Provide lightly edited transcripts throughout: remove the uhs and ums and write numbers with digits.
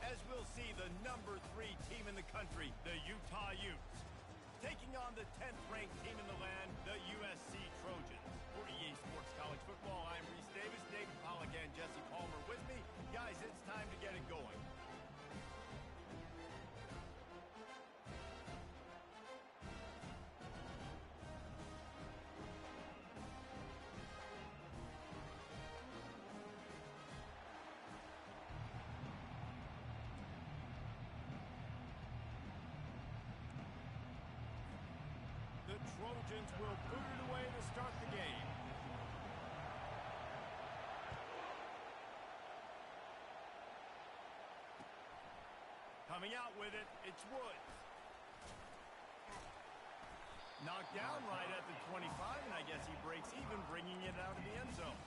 as we'll see the #3 team in the country, the Utah Utes, taking on the 10th-ranked team in the land, the USC Trojans. For EA Sports College Football, I'm Reese Davis, David Pollack, and Jesse Palmer with me. Guys, it's time to get it going. The Trojans will boot it away to start the game. Coming out with it, it's Woods. Knocked down right at the 25, and I guess he breaks even, bringing it out of the end zone.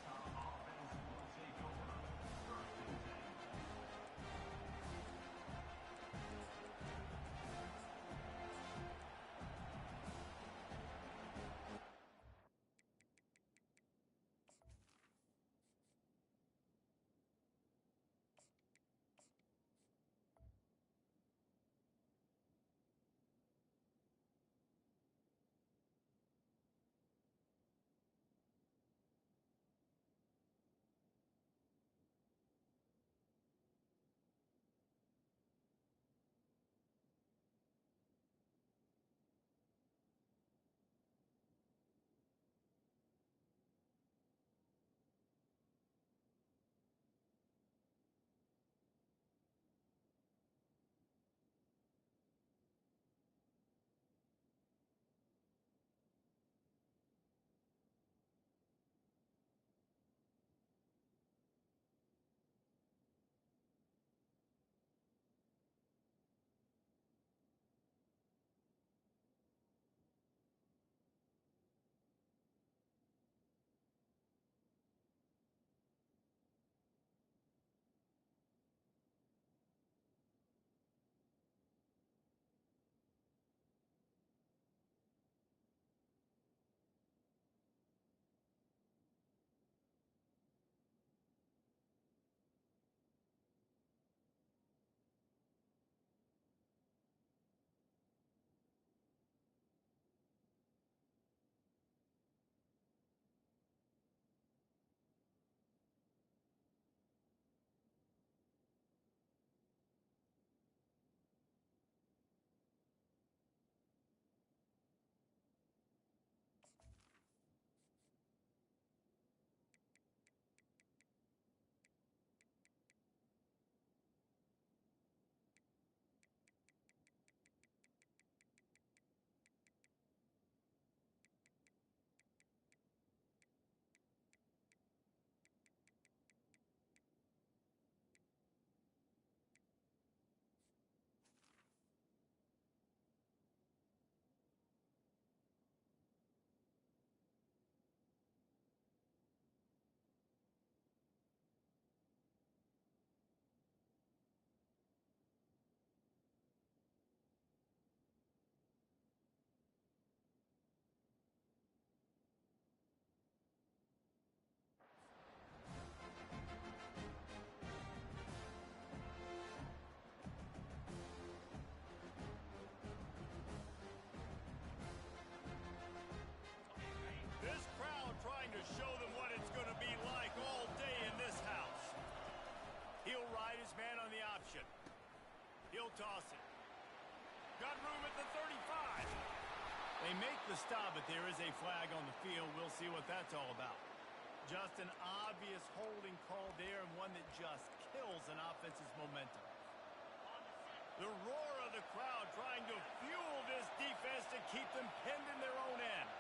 Trying to show them what it's going to be like all day in this house. He'll ride his man on the option. He'll toss it. Got room at the 35. They make the stop, but there is a flag on the field. We'll see what that's all about. Just an obvious holding call there, and one that just kills an offense's momentum. The roar of the crowd trying to fuel this defense to keep them pinned in their own end.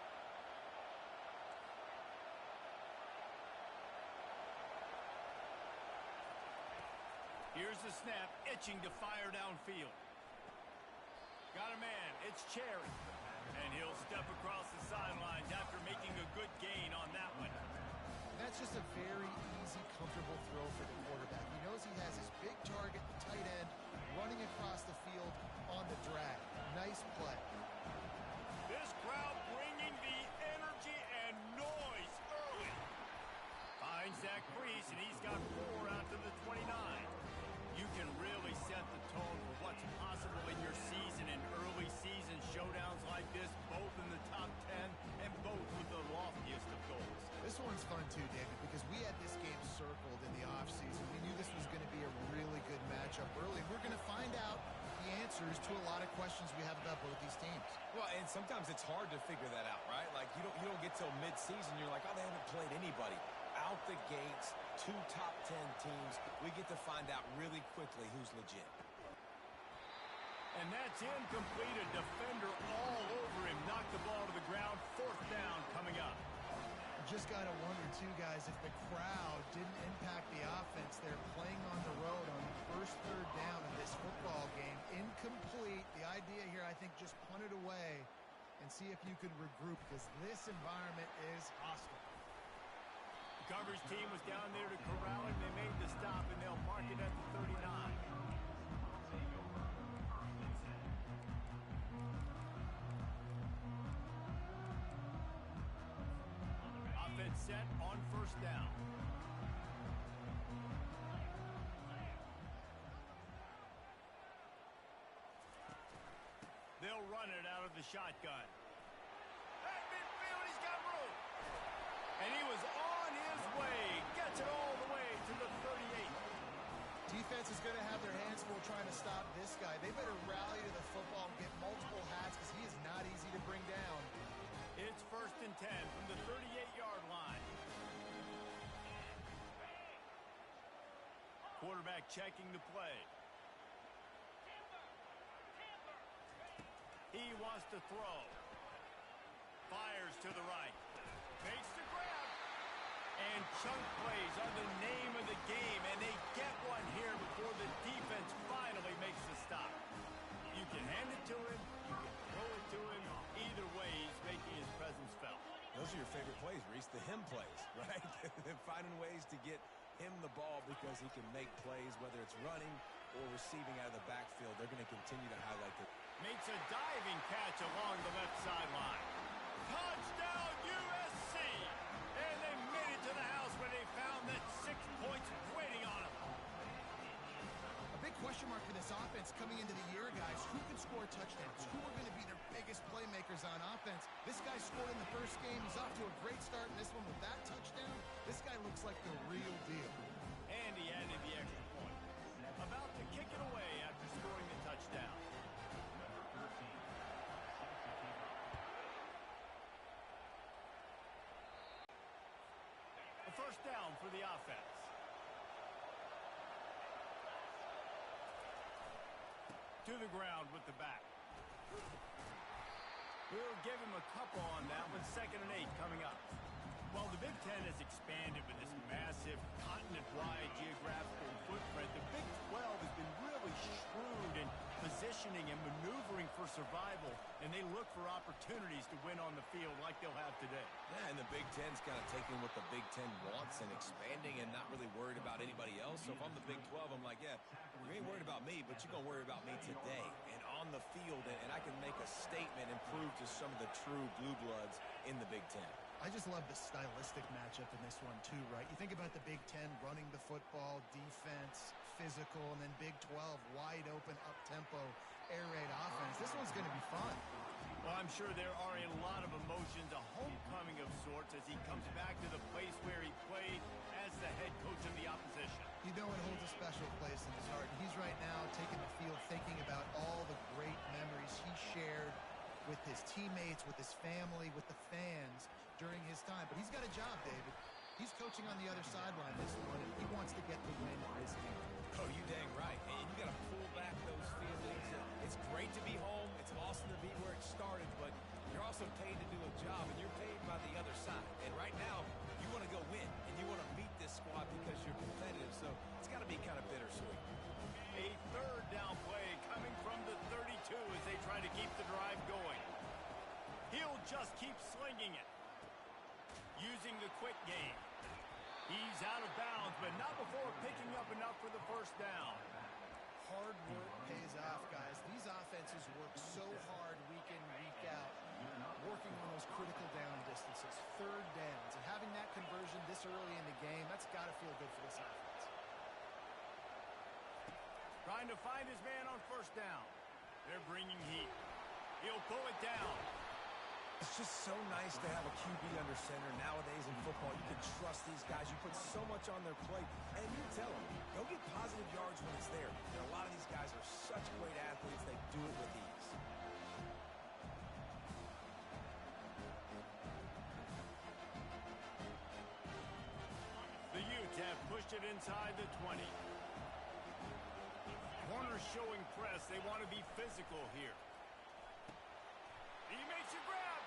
Here's the snap, itching to fire downfield. Got a man, it's Cherry. And he'll step across the sidelines after making a good gain on that one. That's just a very easy, comfortable throw for the quarterback. He knows he has his big target, the tight end, running across the field on the drag. Nice play. This crowd bringing the energy and noise early. Finds Zach Priest, and he's got 4 out to the 29. You can really set the tone for what's possible in your season in early season showdowns like this, both in the top 10 and both with the loftiest of goals. This one's fun too, David, because we had this game circled in the offseason. We knew this was going to be a really good matchup early. We're going to find out the answers to a lot of questions we have about both these teams. Well, and sometimes it's hard to figure that out, right? Like, you don't get till mid-season, you're like, oh, they haven't played anybody. Out the gates, 2 top 10 teams, we get to find out really quickly who's legit. And that's incomplete. A defender all over him. Knocked the ball to the ground. 4th down coming up. Just got to wonder, too, guys, if the crowd didn't impact the offense. They're playing on the road on the first 3rd down of this football game. Incomplete. The idea here, I think, just punt it away and see if you could regroup, because this environment is hostile. The coverage team was down there to corral him. They made the stop, and they'll mark it at the 39. Offense set on 1st down. They'll run it out of the shotgun. At midfield, he's got room. And he was on his way. Gets it all the way to the 38. Defense is going to have their hands full trying to stop this guy. They better rally to the football and get multiple hats, because he is not easy to bring down. It's 1st and 10 from the 38-yard line. Quarterback checking the play. He wants to throw. Fires to the right. Makes the grab. And chunk plays are the name of the game, and they get one here before the defense finally makes the stop. You can hand it to him, you can throw it to him. Either way, he's making his presence felt. Those are your favorite plays, Reese, the him plays, right? Finding ways to get him the ball because he can make plays, whether it's running or receiving out of the backfield. They're going to continue to highlight it. Makes a diving catch along the left sideline. Touchdown, USC! And they made it to the house when they found that 6 points waiting on them. A big question mark for this offense coming into the year, guys. Who can score touchdowns? Who are going to be their biggest playmakers on offense? This guy scored in the first game. He's off to a great start in this one with that touchdown. This guy looks like the real deal. And he added the extra point. About to kick it away after scoring the touchdown. A 1st down for the offense. To the ground with the back. We'll give him a couple on that one. 2nd and 8 coming up. Well, the Big Ten has expanded with this massive continent-wide geographical footprint. The Big 12 has been really shrewd in positioning and maneuvering for survival, and they look for opportunities to win on the field like they'll have today. Yeah, and the Big Ten's kind of taking what the Big Ten wants and expanding and not really worried about anybody else. So if I'm the Big 12, I'm like, yeah, you ain't worried about me, but you're going to worry about me today and on the field, and I can make a statement and prove to some of the true blue bloods in the Big Ten. I just love the stylistic matchup in this one, too, right? You think about the Big Ten running the football, defense, physical, and then Big 12, wide open, up-tempo, air raid offense. This one's going to be fun. Well, I'm sure there are a lot of emotions, a homecoming of sorts as he comes back to the place where he played as the head coach of the opposition. You know it holds a special place in his heart. He's right now taking the field thinking about all the great memories he shared with his teammates, with his family, with the fans during his time. But he's got a job, David. He's coaching on the other sideline this one, and he wants to get the win for his team. Oh, you dang right. And you got to pull back those feelings. It's great to be home. It's awesome to be where it started, but you're also paid to do a job, and you're paid by the other side. And right now, you want to go win, and you want to beat this squad because you're competitive. So it's got to be kind of bittersweet. A 3rd down play coming from the 32 as they try to keep the drive going. He'll just keep slinging it. Using the quick game. He's out of bounds, but not before picking up enough for the 1st down. Hard work pays off, guys. These offenses work so hard week in, week out, working on those critical down distances, 3rd downs, and having that conversion this early in the game, that's got to feel good for this offense. Trying to find his man on first down. They're bringing heat. He'll pull it down. It's just so nice to have a QB under center. Nowadays in football, you can trust these guys. You put so much on their plate, and you tell them, go get positive yards when it's there. And a lot of these guys are such great athletes, they do it with ease. The Utes have pushed it inside the 20. Corners showing press. They want to be physical here. He makes a grab,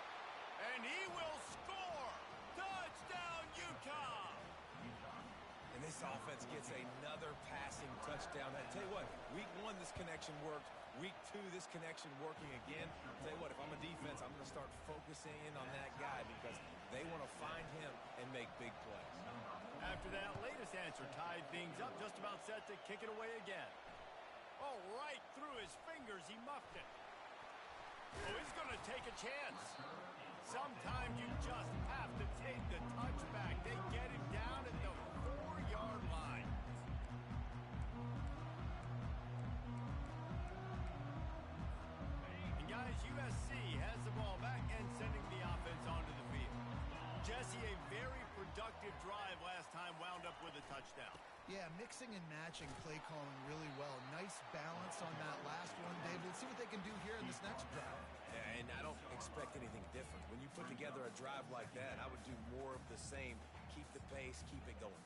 and he will score. Touchdown, Utah. And this offense gets another passing touchdown. I tell you what, week 1, this connection worked. Week 2, this connection working again. I'll tell you what, if I'm a defense, I'm going to start focusing in on that guy because they want to find him and make big plays. After that latest answer tied things up, just about set to kick it away again. Oh, right through his fingers, he muffed it. Oh, he's going to take a chance. Sometimes you just have to take the touchback. They get him down at the 4-yard line. And guys, USC has the ball back and sending the offense onto the field. Jesse, a very productive drive last time, wound up with a touchdown. Yeah, mixing and matching play calling really well. Nice balance on that last one, David. Let's see what they can do here in this next drive. Yeah, and I don't expect anything different. When you put together a drive like that, I would do more of the same. Keep the pace, keep it going.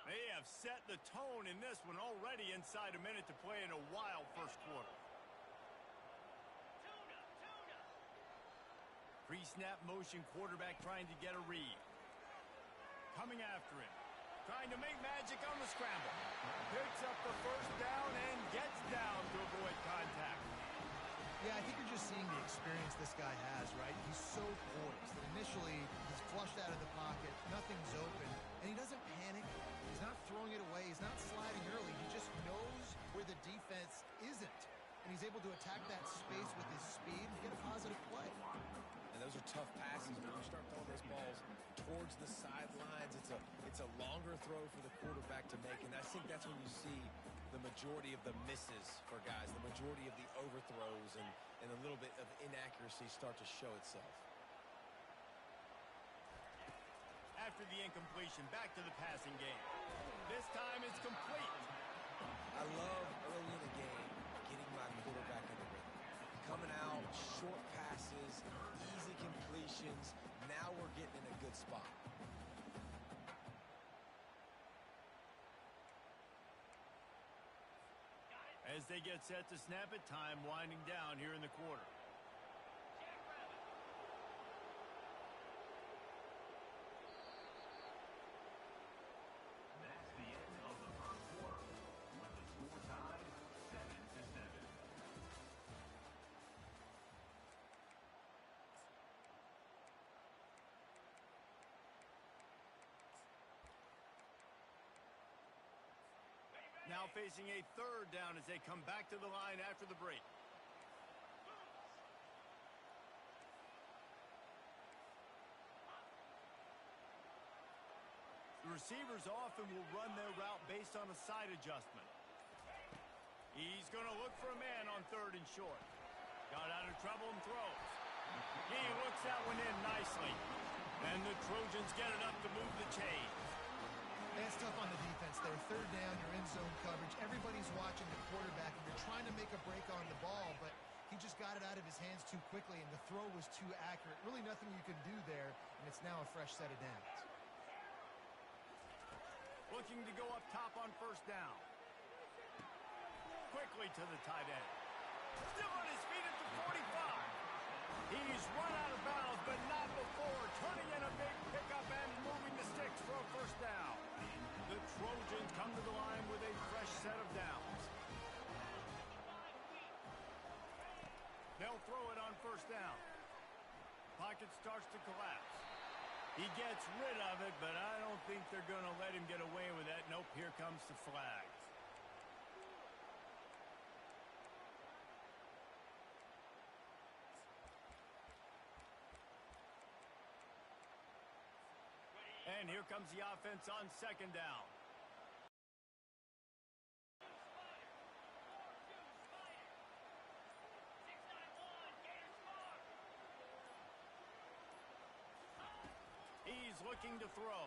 They have set the tone in this one already inside a minute to play in a wild first quarter. Pre-snap motion quarterback trying to get a read. Coming after him. Trying to make magic on the scramble. Picks up the first down and gets down to avoid contact. Yeah, I think you're just seeing the experience this guy has, right? He's so poised. Initially, he's flushed out of the pocket. Nothing's open. And he doesn't panic. He's not throwing it away. He's not sliding early. He just knows where the defense isn't. And he's able to attack that space with his speed and get a positive play. And those are tough passes. When you start throwing those balls towards the sidelines, it's a longer throw for the quarterback to make. And I think that's when you see the majority of the misses for guys, the majority of the overthrows and a little bit of inaccuracy start to show itself. After the incompletion, back to the passing game. This time it's complete. I love early in the game getting my quarterback in the rhythm. Coming out, short passes, easy completions. Now we're getting in a good spot. As they get set to snap it, time winding down here in the quarter. That's the end of the first quarter, with the score tied 7-7. Now facing a third down as they come back to the line after the break. The receivers often will run their route based on a side adjustment. He's going to look for a man on third and short. Got out of trouble and throws. He looks that one in nicely. And the Trojans get enough to move the chains. It's tough on the defense there. Third down, you're in zone coverage. Everybody's watching the quarterback, and you're trying to make a break on the ball, but he just got it out of his hands too quickly, and the throw was too accurate. Really nothing you can do there, and it's now a fresh set of downs. Looking to go up top on first down. Quickly to the tight end. Still on his feet at the 45. He's run out of bounds, but not before. Turning in a big pickup and moving the sticks for a first down. The Trojans come to the line with a fresh set of downs. They'll throw it on first down. Pocket starts to collapse. He gets rid of it, but I don't think they're going to let him get away with that. Nope, here comes the flag. And here comes the offense on second down. He's looking to throw.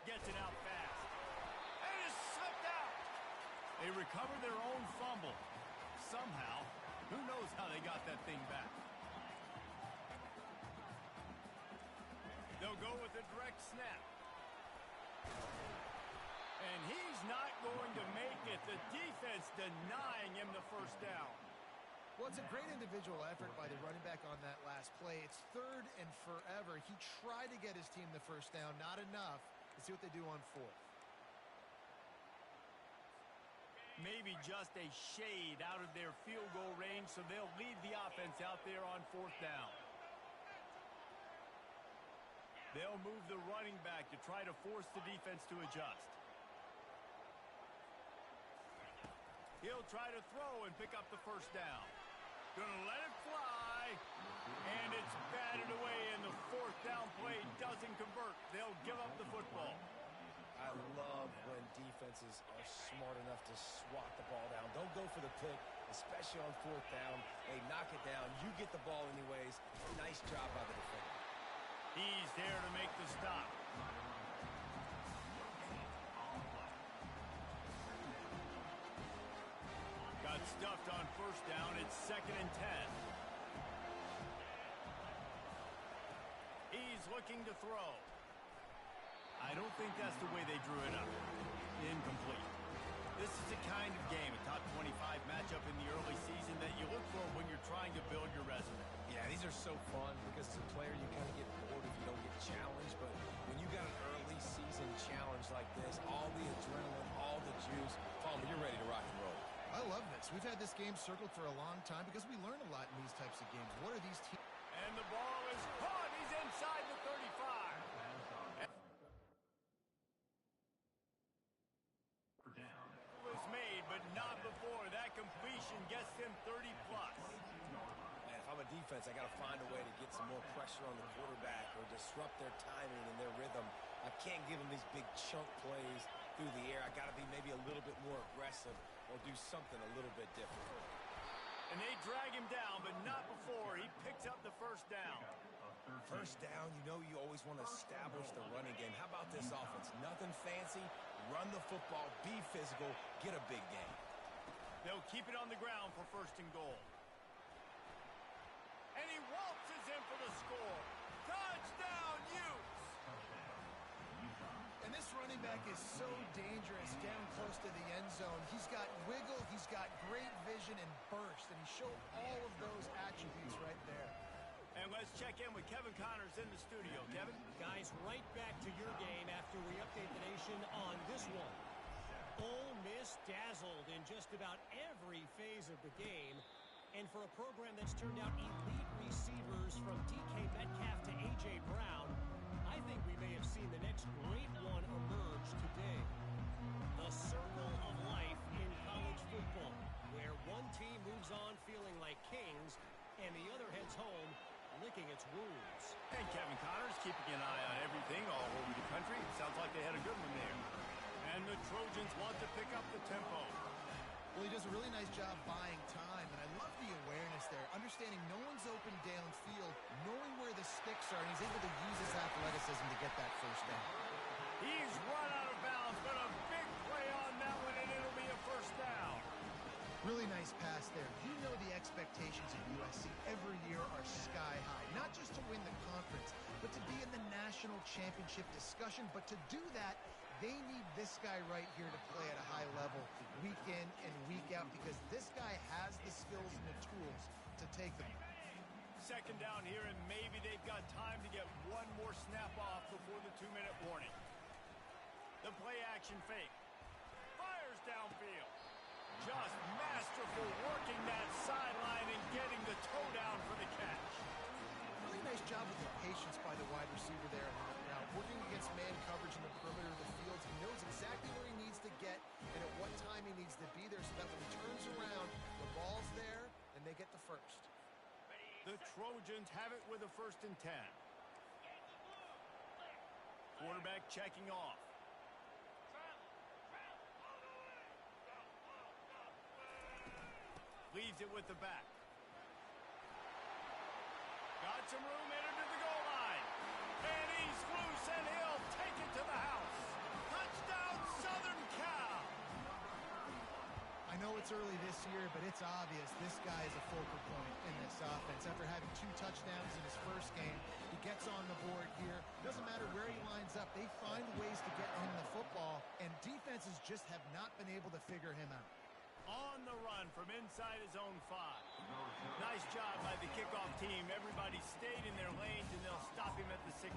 Gets it out fast. And is slipped out. They recover their own fumble. Somehow, who knows how they got that thing back. They'll go with a direct snap. And he's not going to make it. The defense denying him the first down. Well, it's a great individual effort by the running back on that last play. It's third and forever. He tried to get his team the first down. Not enough. Let's see what they do on fourth. Maybe just a shade out of their field goal range, so they'll lead the offense out there on fourth down. They'll move the running back to try to force the defense to adjust. He'll try to throw and pick up the first down. Gonna let it fly, and it's batted away, and the fourth down play doesn't convert. They'll give up the football. I love when defenses are smart enough to swat the ball down. Don't go for the pick, especially on fourth down. They knock it down. You get the ball anyways. Nice job by the defender. He's there to make the stop. Got stuffed on first down. It's 2nd and 10. He's looking to throw. I don't think that's the way they drew it up. Incomplete. This is the kind of game, a top 25 matchup in the early season, that you look for when you're trying to build your resume. Yeah, these are so fun because as a player you kind of get bored if you don't get challenged, but when you got an early season challenge like this, all the adrenaline, all the juice, Palmer, you're ready to rock and roll. I love this. We've had this game circled for a long time because we learn a lot in these types of games. What are these teams? And the ball is caught. He's inside the 35. Was made, but not before. That completion gets him 30+. Man, if I'm a defense, I got to find a way to get some more pressure on the quarterback or disrupt their timing and their rhythm. I can't give them these big chunk plays through the air. I got to be maybe a little bit more aggressive or do something a little bit different. And they drag him down, but not before. He picks up the first down. First down, you know you always want to establish the running game. How about this offense? Nothing fancy. Run the football, be physical, get a big game. They'll keep it on the ground for 1st and goal. And he waltzes in for the score. Touchdown, Utes! And this running back is so dangerous down close to the end zone. He's got wiggle, he's got great vision and burst, and he showed all of those attributes right there. And let's check in with Kevin Connors in the studio. Kevin? Guys, right back to your game after we update the nation on this one. Ole Miss dazzled in just about every phase of the game. And for a program that's turned out elite receivers from DK Metcalf to A.J. Brown, I think we may have seen the next great one emerge today. The circle of life in college football, where one team moves on feeling like kings and the other heads home licking its wounds. And Kevin Connors keeping an eye on everything all over the country. Sounds like they had a good one there. And the Trojans want to pick up the tempo. Well, he does a really nice job buying time, and I love the awareness there, understanding no one's open downfield, knowing where the sticks are, and he's able to use his athleticism to get that first down. He's run out of bounds, but a big play on that one, and it'll be a first down. Really nice pass there. You know the expectations of USC every year are sky high. Not just to win the conference, but to be in the national championship discussion. But to do that, they need this guy right here to play at a high level week in and week out, because this guy has the skills and the tools to take them. 2nd down here, and maybe they've got time to get one more snap off before the 2-minute warning. The play action fake. Fires downfield. Just masterful working that sideline and getting the toe down for the catch. Really nice job with the patience by the wide receiver there. Now, working against man coverage in the perimeter of the field, he knows exactly where he needs to get and at what time he needs to be there, so that when he turns around, the ball's there and they get the first. The Trojans have it with a 1st and 10. Quarterback checking off. Leaves it with the back. Got some room, entered to the goal line. And he's loose, and he'll take it to the house. Touchdown, Southern Cal. I know it's early this year, but it's obvious this guy is a focal point in this offense. After having 2 touchdowns in his first game, he gets on the board here. Doesn't matter where he lines up. They find ways to get him the football, and defenses just have not been able to figure him out. On the run from inside his own 5. Nice job by the kickoff team. Everybody stayed in their lanes, and they'll stop him at the 16.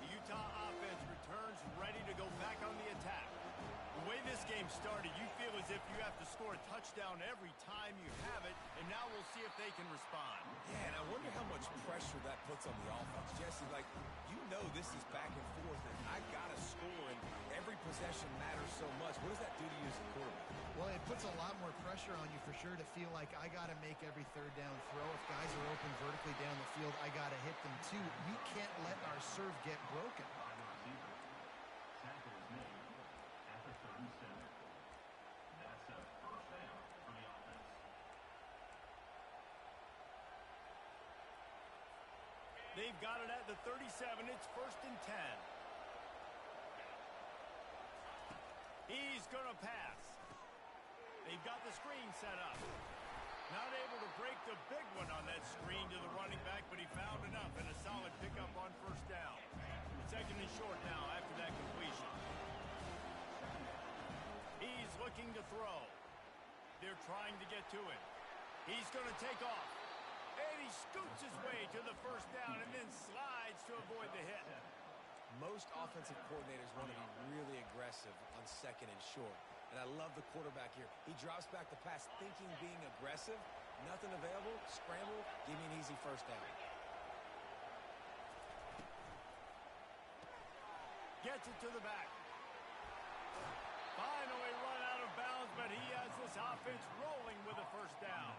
The Utah offense returns ready to go back on the attack. The way this game started, you feel as if you have to score a touchdown every time you have it, and now we'll see if they can respond. Yeah, and I wonder how much pressure that puts on the offense. Jesse, like, you know this is back and forth, and I got to score, and every possession matters so much. What does that do to you as a quarterback? Well, it puts a lot more pressure on you for sure to feel like I got to make every third down throw. If guys are open vertically down the field, I got to hit them too. We can't let our serve get broken. Tackle is made at the 37. That's a first down for the offense. They've got it at the 37. It's 1st and 10. He's going to pass. They've got the screen set up. Not able to break the big one on that screen to the running back, but he found enough and a solid pickup on 1st down. 2nd and short now after that completion. He's looking to throw. They're trying to get to him. He's going to take off. And he scoots his way to the 1st down and then slides to avoid the hit. Most offensive coordinators want to be really aggressive on 2nd and short. And I love the quarterback here. He drops back the pass thinking being aggressive. Nothing available. Scramble. Give me an easy 1st down. Gets it to the back. Finally run out of bounds, but he has this offense rolling with a 1st down.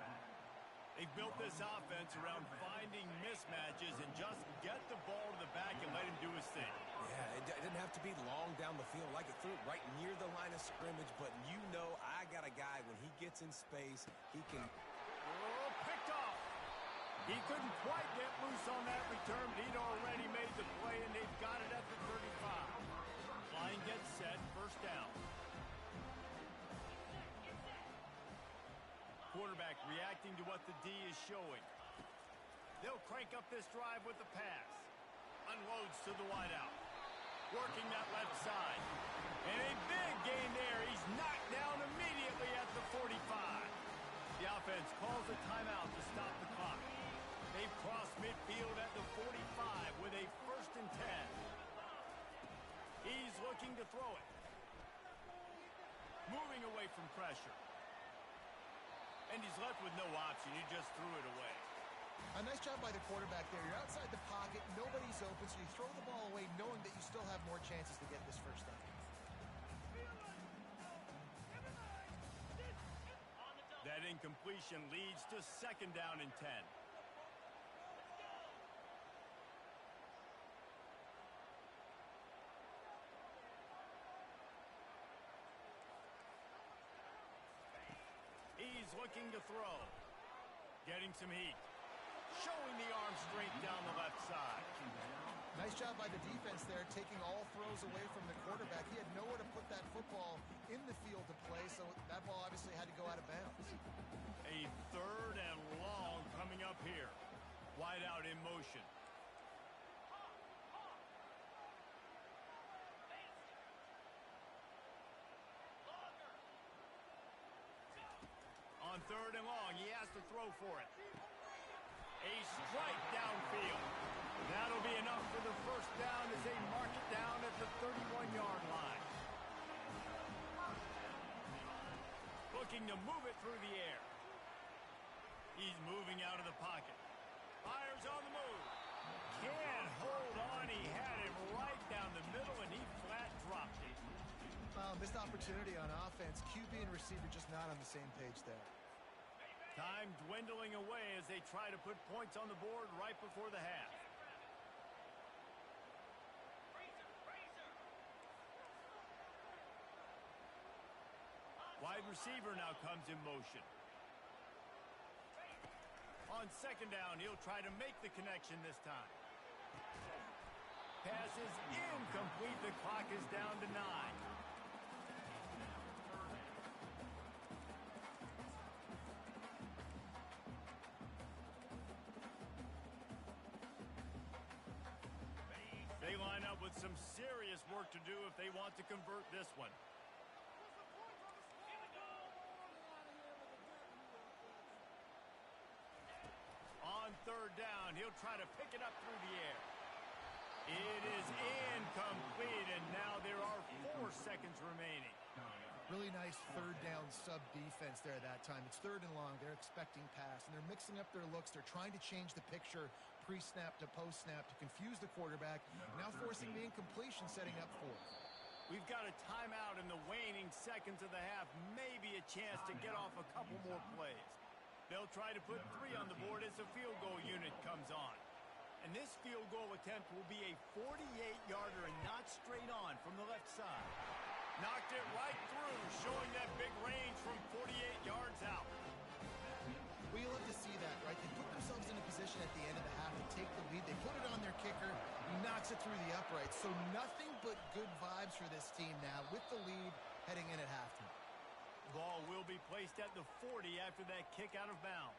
They've built this offense around finding mismatches and just get the ball to the back and let him do his thing. Yeah, it didn't have to be long down the field. Like it threw it right near the line of scrimmage, but you know I got a guy, when he gets in space, he can... Oh, picked off. He couldn't quite get loose on that return, but he'd already made the play, and they've got it at the 35. Line gets set, 1st down. Quarterback reacting to what the D is showing. They'll crank up this drive with the pass. Unloads to the wideout. Working that left side. And a big gain there. He's knocked down immediately at the 45. The offense calls a timeout to stop the clock. They've crossed midfield at the 45 with a 1st and 10. He's looking to throw it. Moving away from pressure. And he's left with no option. He just threw it away. A nice job by the quarterback there. You're outside the pocket. Nobody's open, so you throw the ball away knowing that you still have more chances to get this 1st down. That incompletion leads to 2nd down and 10. He's looking to throw. Getting some heat. Showing the arm strength down the left side. Nice job by the defense there, taking all throws away from the quarterback. He had nowhere to put that football in the field to play, so that ball obviously had to go out of bounds. A 3rd and long coming up here. Wide out in motion. On 3rd and long, he has to throw for it. A strike downfield. That'll be enough for the 1st down as they mark it down at the 31-yard line. Looking to move it through the air. He's moving out of the pocket. Fires on the move. Can't hold on. He had him right down the middle, and he flat dropped it. Missed opportunity on offense. QB and receiver just not on the same page there. Time dwindling away as they try to put points on the board right before the half. Wide receiver now comes in motion. On second down, he'll try to make the connection this time. Pass is incomplete. The clock is down to 9. They line up with some serious work to do if they want to convert this one. On third down, he'll try to pick it up through the air. It is incomplete, and now there are 4 seconds remaining. Really nice third down sub defense there that time. It's third and long. They're expecting pass, and they're mixing up their looks. They're trying to change the picture pre-snap to post-snap to confuse the quarterback, now forcing the incompletion, setting up for it. We've got a timeout in the waning seconds of the half, maybe a chance to get off a couple more plays. They'll try to put 3 on the board as the field goal unit comes on. And this field goal attempt will be a 48-yarder and not straight on from the left side. Knocked it right through, showing that big range from 48 yards out. Well, you love to see that, right? They put themselves in a position at the end of the half to take the lead. They put it on their kicker. He knocks it through the uprights. So nothing but good vibes for this team now with the lead heading in at halftime. Ball will be placed at the 40 after that kick out of bounds.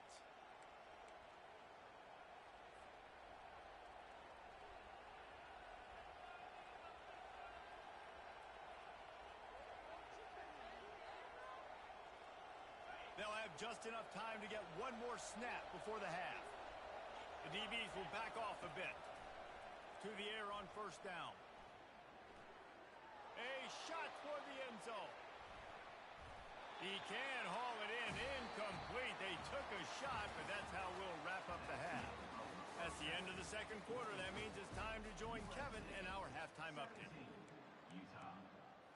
They'll have just enough time to get one more snap before the half. The DBs will back off a bit. To the air on first down. A shot toward the end zone. He can haul it in. Incomplete. They took a shot, but that's how we'll wrap up the half. That's the end of the second quarter. That means it's time to join Kevin in our halftime update. Utah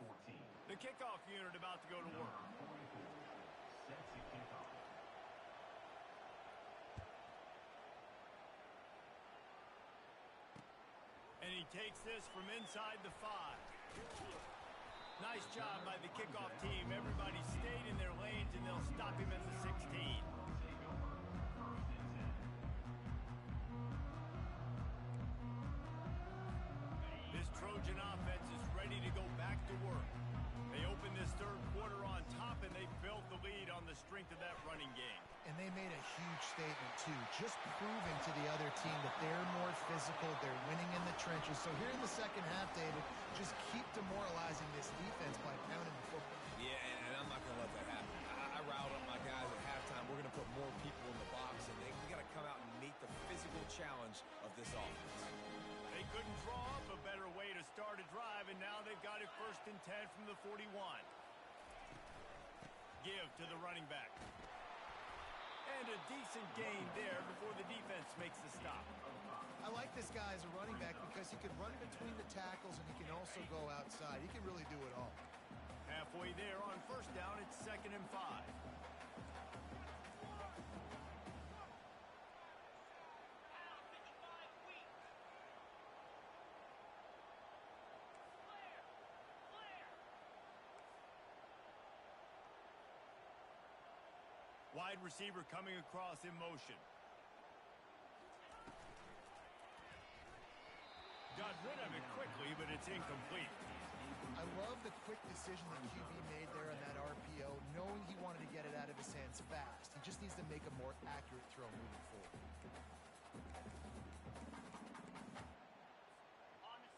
14. The kickoff unit about to go to work. Sets the kickoff. And he takes this from inside the 5. Nice job by the kickoff team. Everybody stayed in their lanes, and they'll stop him at the 16. This Trojan offense is ready to go back to work. They opened this third quarter on top, and they built the lead on the strength of that running game. And they made a huge statement, too, just proving to the other team that they're more physical, they're winning in the trenches. So here in the second half, David, just keep demoralizing this defense by pounding the football. Yeah, and I'm not going to let that happen. I riled up my guys at halftime. We're going to put more people in the box, and we got to come out and meet the physical challenge of this offense. They couldn't draw up a better way to start a drive, and now they've got it 1st and 10 from the 41. Give to the running back. And a decent gain there before the defense makes the stop. I like this guy as a running back because he can run between the tackles and he can also go outside. He can really do it all. Halfway there on first down, it's 2nd and 5. Wide receiver coming across in motion. Got rid of it quickly, but it's incomplete. I love the quick decision that QB made there on that RPO, knowing he wanted to get it out of his hands fast. He just needs to make a more accurate throw moving forward.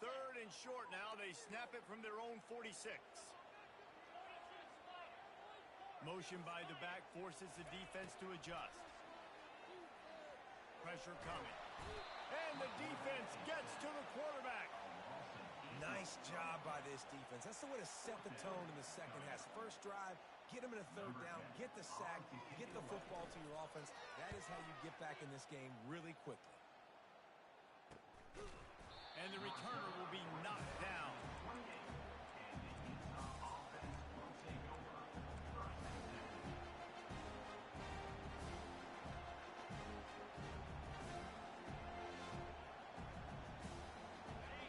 3rd and short now. They snap it from their own 46. Motion by the back forces the defense to adjust. Pressure coming. And the defense gets to the quarterback. Nice job by this defense. That's the way to set the tone in the second half. First drive, get them in a 3rd down, get the sack, get the football to your offense. That is how you get back in this game really quickly. And the returner will be knocked down.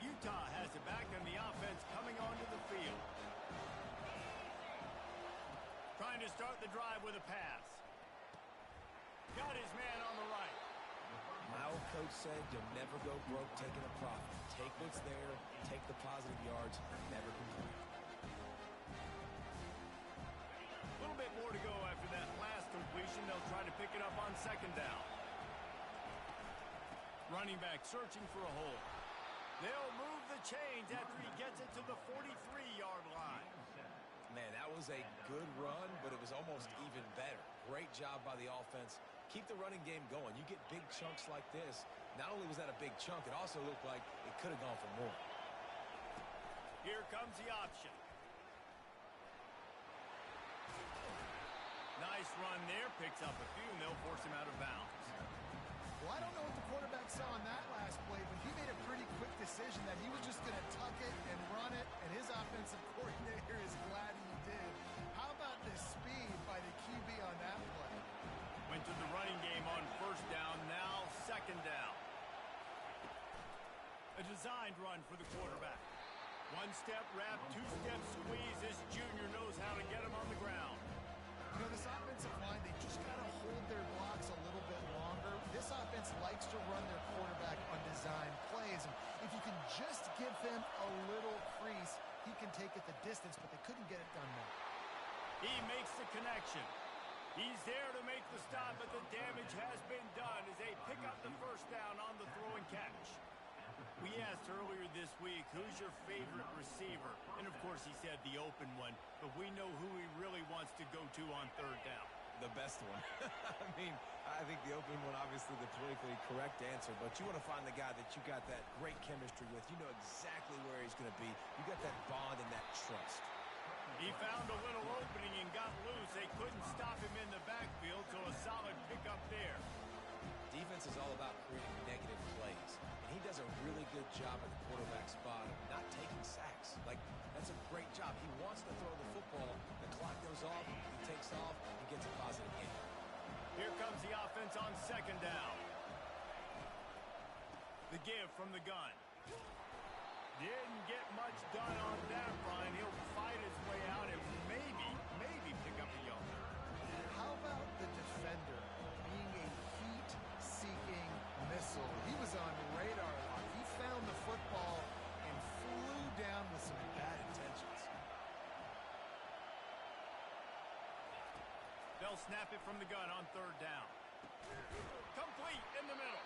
Utah has it back on the offense coming onto the field. Trying to start the drive with a pass. Got his man on the right. My old coach said you'll never go broke taking a profit. Take what's there, take the positive yards, never complain. A little bit more to go after that last completion. They'll try to pick it up on second down. Running back searching for a hole. They'll move the chains after he gets it to the 43-yard line. Man, that was a good run, but it was almost even better. Great job by the offense. Keep the running game going. You get big chunks like this. Not only was that a big chunk, it also looked like it could have gone for more. Here comes the option. Nice run there. Picks up a few, and they'll force him out of bounds. Well, I don't know what the quarterback saw on that last play, but he made a pretty quick decision that he was just going to tuck it and run it, and his offensive coordinator is glad he did. How about the speed by the QB on that play? Went to the running game on first down, now second down. A designed run for the quarterback. One-step wrap, two-step squeeze. This junior knows how to get him on the ground. You know, this offensive line, they just got to hold their blocks a little bit longer. This offense likes to run their quarterback on design plays. And if you can just give them a little crease, he can take it the distance, but they couldn't get it done more. He makes the connection. He's there to make the stop, but the damage has been done as they pick up the first down on the throw and catch. We asked earlier this week, who's your favorite receiver? And, of course, he said the open one, but we know who he really wants to go to on third down. The best one. I mean, I think the open one, obviously the politically correct answer, but you want to find the guy that you got that great chemistry with. You know exactly where he's going to be. You got that bond and that trust. He found a little opening and got loose. They couldn't stop him in the backfield, so a solid pickup there. Defense is all about creating negative plays, and he does a really good job at the quarterback spot of not taking sacks. Like, that's a great job. He wants to throw the football. The clock goes off, he takes off, he gets a positive gain. Here comes the offense on second down. The give from the gun. Didn't get much done on that run. He'll fight his way out and maybe pick up a yard. How about the defender being a heat-seeking missile? He was on radar lock. He found the football and flew down with some bad intentions. They'll snap it from the gun on third down. Complete in the middle.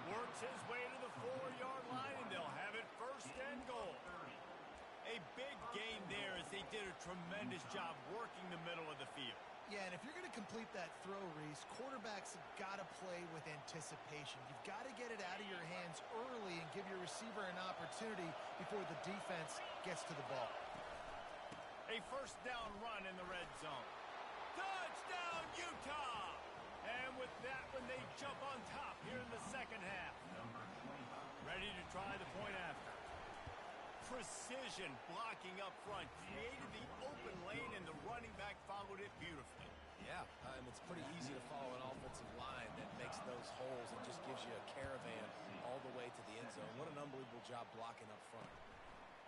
Works his way to the 4-yard line, and they'll have it first and goal. A big gain there as they did a tremendous job working the middle of the field. Yeah, and if you're going to complete that throw, Reese, quarterbacks have got to play with anticipation. You've got to get it out of your hands early and give your receiver an opportunity before the defense gets to the ball. A first down run in the red zone. Touchdown, Utah! And with that one, they jump on top here in the second half. Ready to try the point after. Precision blocking up front. Created the open lane, and the running back followed it beautifully. Yeah, it's pretty easy to follow an offensive line that makes those holes and just gives you a caravan all the way to the end zone. What an unbelievable job blocking up front.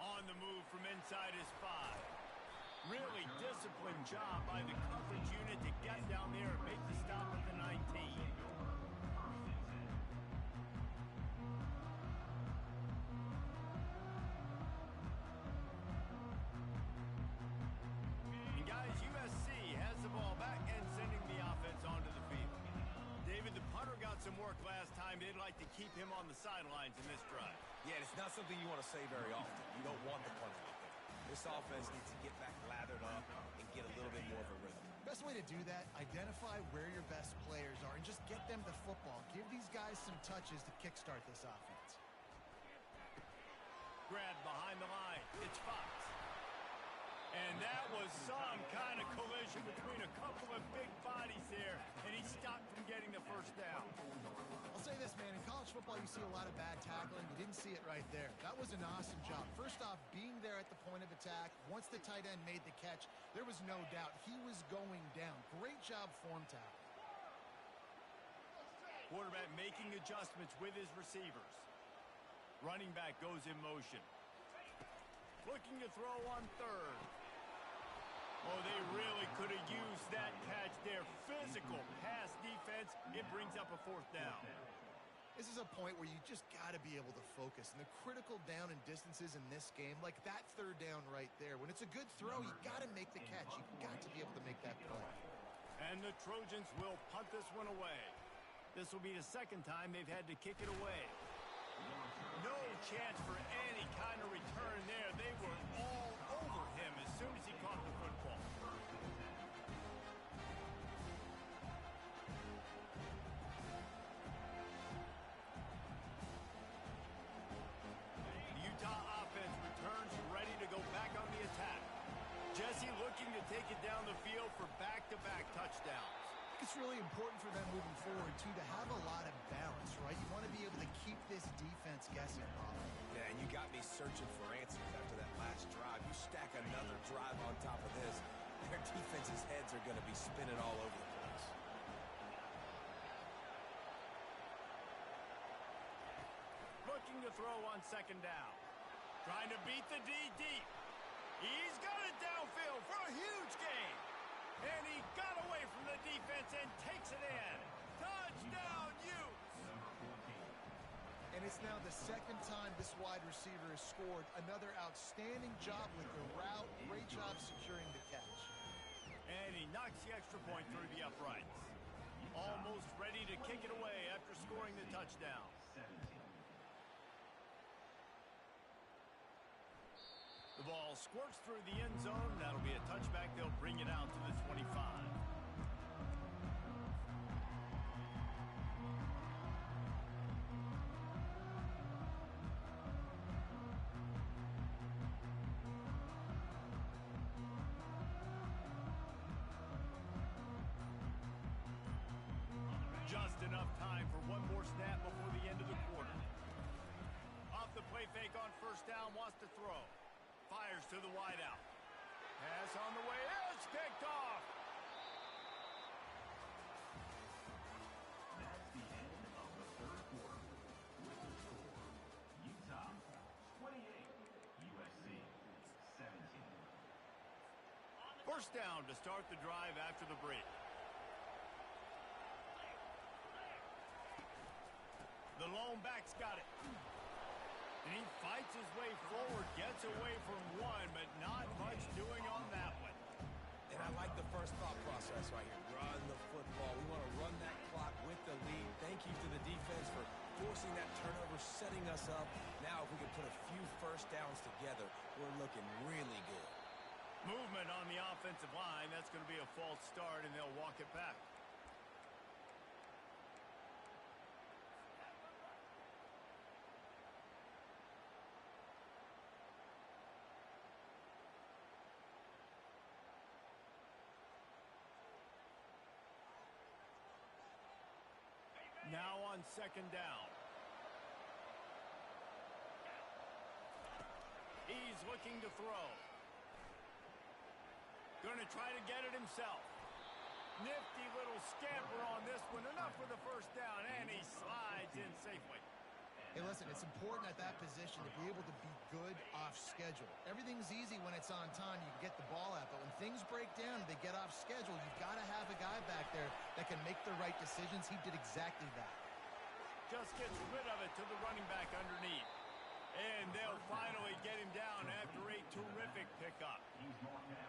On the move from inside his 5. Really disciplined job by the coverage unit to get down there and make the stop at the 19. And guys, USC has the ball back and sending the offense onto the field. David, the punter got some work last time. They'd like to keep him on the sidelines in this drive. Yeah, it's not something you want to say very often. You don't want the punter out there. This offense needs to get back lathered up and get a little bit more of a rhythm. Best way to do that, identify where your best players are and just get them the football. Give these guys some touches to kickstart this offense. Grab behind the line. It's Fox. And that was some kind of collision between a couple of big bodies there, and he stopped from getting the first down. I'll say this, man, in college football, you see a lot of bad tackling. You didn't see it right there. That was an awesome job. First off, being there at the point of attack. Once the tight end made the catch, there was no doubt he was going down. Great job form tackle. Quarterback making adjustments with his receivers. Running back goes in motion. Looking to throw on third. Oh, they really could have used that catch there. Physical pass defense. It brings up a fourth down. This is a point where you just got to be able to focus. And the critical down and distances in this game, like that third down right there. When it's a good throw, you got to make the catch. You got to be able to make that play. And the Trojans will punt this one away. This will be the second time they've had to kick it away. No chance for any kind of return there. They were all over him as soon as he caught the football. The Utah offense returns ready to go back on the attack. Jesse looking to take it down the field for back-to-back touchdowns. It's really important for them moving forward, too, to have a lot of balance, right? You want to be able to keep this defense guessing, Bob. Yeah, and you got me searching for answers after that last drive. You stack another drive on top of this, their defense's heads are going to be spinning all over the place. Looking to throw on second down. Trying to beat the D deep. He's got it downfield for a huge gain. And he got away from the defense and takes it in. Touchdown, Utes! And it's now the second time this wide receiver has scored. Another outstanding job with the route. Great job securing the catch. And he knocks the extra point through the uprights. Almost ready to kick it away after scoring the touchdown. The ball squirts through the end zone. That'll be a touchback. They'll bring it out to the 25. Just enough time for one more snap before the end of the quarter. Off the play fake on first down, wants to throw. Fires to the wideout. Pass on the way. It's picked off. That's the end of the third quarter. With the score, Utah 28, USC 17. First down to start the drive after the break. The lone back's got it. And he fights his way forward, gets away from one, but not much doing on that one. And I like the first thought process right here. Run the football. We want to run that clock with the lead. Thank you to the defense for forcing that turnover, setting us up. Now if we can put a few first downs together, we're looking really good. Movement on the offensive line. That's going to be a false start, and they'll walk it back. Now on second down. He's looking to throw. Going to try to get it himself. Nifty little scamper on this one. Enough for the first down, and he slides in safely. Hey, listen, it's important at that position to be able to be good off schedule. Everything's easy when it's on time. You can get the ball out. But when things break down and they get off schedule, you've got to have a guy back there that can make the right decisions. He did exactly that. Just gets rid of it to the running back underneath. And they'll finally get him down after a terrific pickup.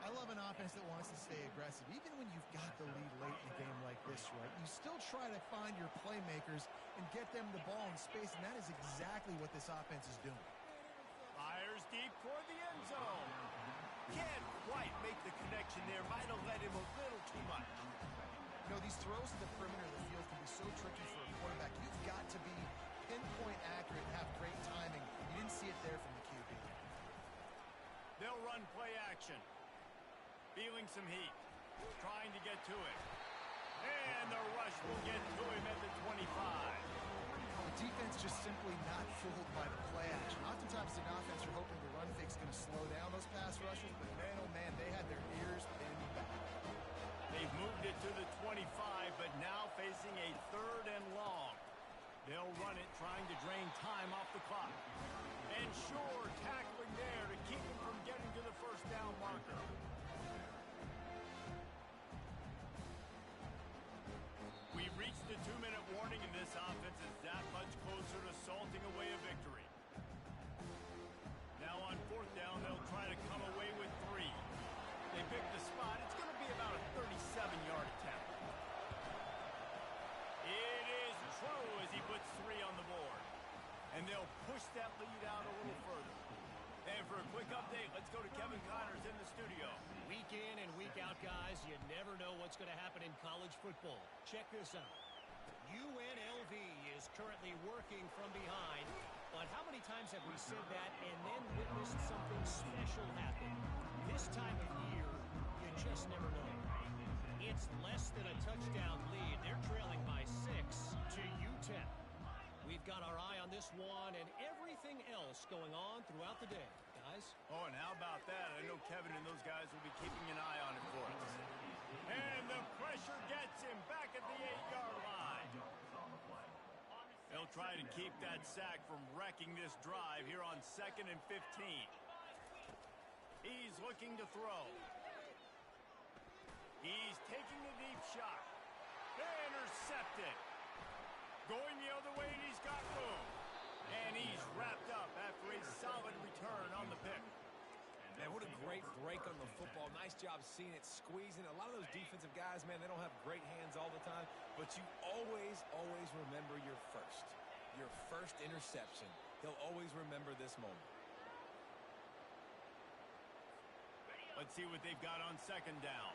I love an offense that wants to stay aggressive. Even when you've got the lead late in a game like this, right? You still try to find your playmakers and get them the ball in space, and that is exactly what this offense is doing. Fires deep toward the end zone. Can't quite make the connection there. Might have led him a little too much. You know, these throws to the perimeter of the field can be so tricky for a quarterback. You've got to be pinpoint accurate and have great timing. You didn't see it there from the QB. They'll run play action. Feeling some heat. Trying to get to it. And the rush will get to him at the 25. The defense just simply not fooled by the play action. Oftentimes, the offense are hoping the run fake's going to slow down those pass rushers, but man, oh man, they had their ears pinned back. They've moved it to the 25, but now facing a 3rd and long. They'll run it, trying to drain time off the clock. And sure, tackling there to keep him from getting to the first down marker. We reached the 2-minute warning, and this offense is that much closer to salting away a victory. Now on 4th down, they'll try to come away with 3. They pick the spot. It's going to be about a 37-yard attempt. It is true as he puts 3 on the board. And they'll push that lead out a little further. And for a quick update, let's go to Kevin Connors in the studio. Week in and week out, guys, you never know what's going to happen in college football. Check this out. UNLV is currently working from behind, but how many times have we said that and then witnessed something special happen? This time of year, you just never know. It's less than a touchdown lead. They're trailing by 6 to UTEP. We've got our eye on this one and everything else going on throughout the day, guys. Oh, and how about that? I know Kevin and those guys will be keeping an eye on it for us. And the pressure gets him back at the 8-yard line. They'll try to keep that sack from wrecking this drive here on 2nd and 15. He's looking to throw. He's taking the deep shot. Intercepted. Going the other way, and he's got room. And he's wrapped up after a solid return on the pick. Man, what a great break on the football. Nice job seeing it squeezing. A lot of those defensive guys, man, they don't have great hands all the time, but you always, always remember your first interception. He'll always remember this moment. Let's see what they've got on 2nd down.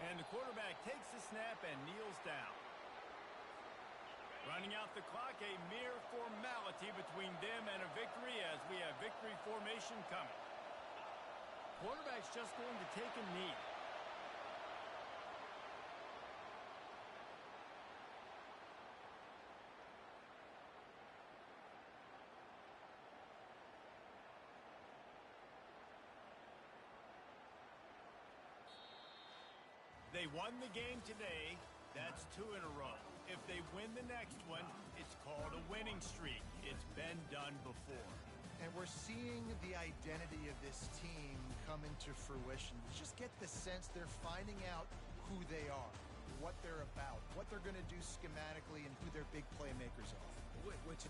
And the quarterback takes the snap and kneels down. Running out the clock, a mere formality between them and a victory as we have victory formation coming. Quarterback's just going to take a knee. They won the game today. That's 2 in a row. If they win the next one, it's called a winning streak. It's been done before. And we're seeing the identity of this team come into fruition. You just get the sense they're finding out who they are, what they're about, what they're going to do schematically, and who their big playmakers are. Which